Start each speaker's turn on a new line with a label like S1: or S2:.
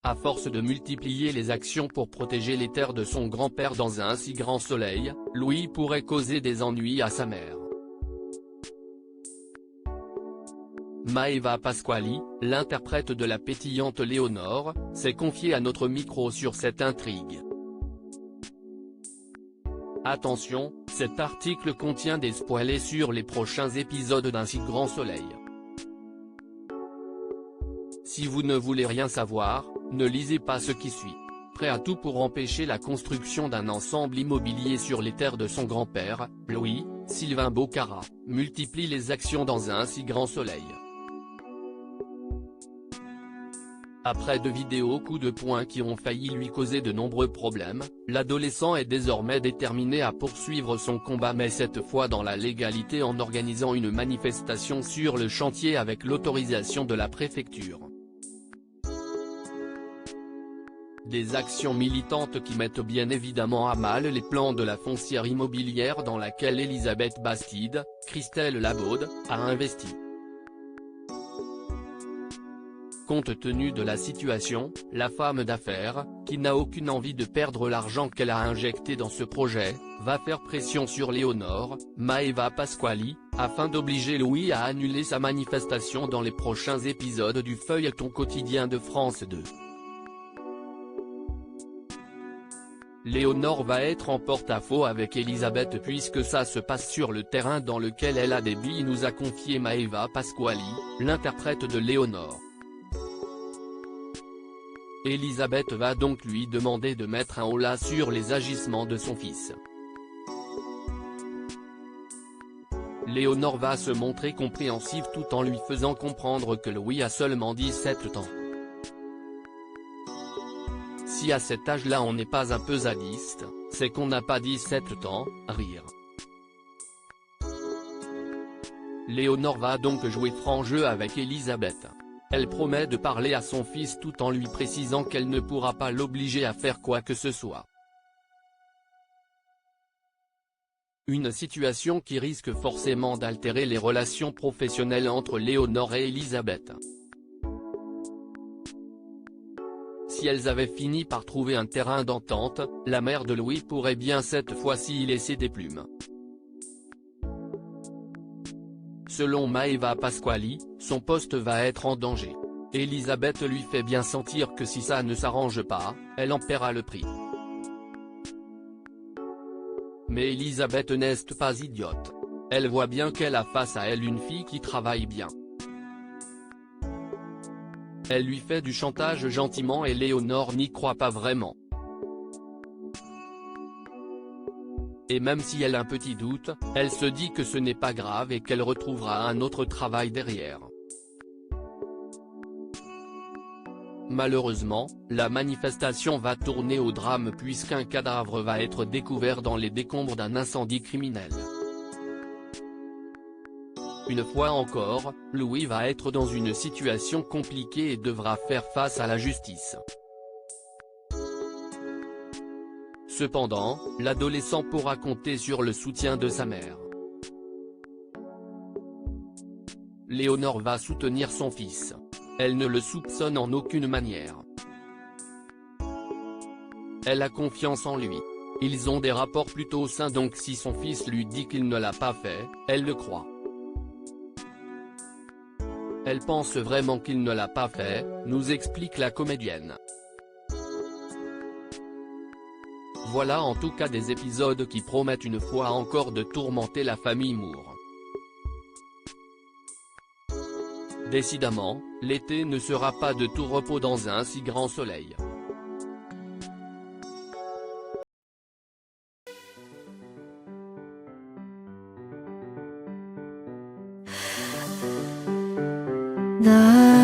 S1: À force de multiplier les actions pour protéger les terres de son grand-père dans un si grand soleil, Louis pourrait causer des ennuis à sa mère. Maeva Pasquali, l'interprète de la pétillante Léonore, s'est confiée à notre micro sur cette intrigue. Attention, cet article contient des spoilers sur les prochains épisodes d'Un si grand soleil. Si vous ne voulez rien savoir, ne lisez pas ce qui suit. Prêt à tout pour empêcher la construction d'un ensemble immobilier sur les terres de son grand-père, Louis, Sylvain Bocara, multiplie les actions dans Un si grand soleil. Après 2 vidéos coups de poing qui ont failli lui causer de nombreux problèmes, l'adolescent est désormais déterminé à poursuivre son combat, mais cette fois dans la légalité, en organisant une manifestation sur le chantier avec l'autorisation de la préfecture. Des actions militantes qui mettent bien évidemment à mal les plans de la foncière immobilière dans laquelle Elisabeth Bastide, Christelle Labaude, a investi. Compte tenu de la situation, la femme d'affaires, qui n'a aucune envie de perdre l'argent qu'elle a injecté dans ce projet, va faire pression sur Léonore, Maeva Pasquali, afin d'obliger Louis à annuler sa manifestation dans les prochains épisodes du feuilleton quotidien de France 2. Léonore va être en porte-à-faux avec Elisabeth puisque ça se passe sur le terrain dans lequel elle a des billes, nous a confié Maeva Pasquali, l'interprète de Léonore. Elisabeth va donc lui demander de mettre un holà sur les agissements de son fils. Léonore va se montrer compréhensive tout en lui faisant comprendre que Louis a seulement 17 ans. Si à cet âge-là on n'est pas un peu zadiste, c'est qu'on n'a pas 17 ans, rire. Léonore va donc jouer franc jeu avec Elisabeth. Elle promet de parler à son fils tout en lui précisant qu'elle ne pourra pas l'obliger à faire quoi que ce soit. Une situation qui risque forcément d'altérer les relations professionnelles entre Léonore et Elisabeth. Si elles avaient fini par trouver un terrain d'entente, la mère de Louis pourrait bien cette fois-ci y laisser des plumes. Selon Maeva Pasquali, son poste va être en danger. Elisabeth lui fait bien sentir que si ça ne s'arrange pas, elle en paiera le prix. Mais Elisabeth n'est pas idiote. Elle voit bien qu'elle a face à elle une fille qui travaille bien. Elle lui fait du chantage gentiment et Léonore n'y croit pas vraiment. Et même si elle a un petit doute, elle se dit que ce n'est pas grave et qu'elle retrouvera un autre travail derrière. Malheureusement, la manifestation va tourner au drame puisqu'un cadavre va être découvert dans les décombres d'un incendie criminel. Une fois encore, Louis va être dans une situation compliquée et devra faire face à la justice. Cependant, l'adolescent pourra compter sur le soutien de sa mère. Léonore va soutenir son fils. Elle ne le soupçonne en aucune manière. Elle a confiance en lui. Ils ont des rapports plutôt sains, donc si son fils lui dit qu'il ne l'a pas fait, elle le croit. Elle pense vraiment qu'il ne l'a pas fait, nous explique la comédienne. Voilà en tout cas des épisodes qui promettent une fois encore de tourmenter la famille Moore. Décidément, l'été ne sera pas de tout repos dans Un si grand soleil.
S2: 나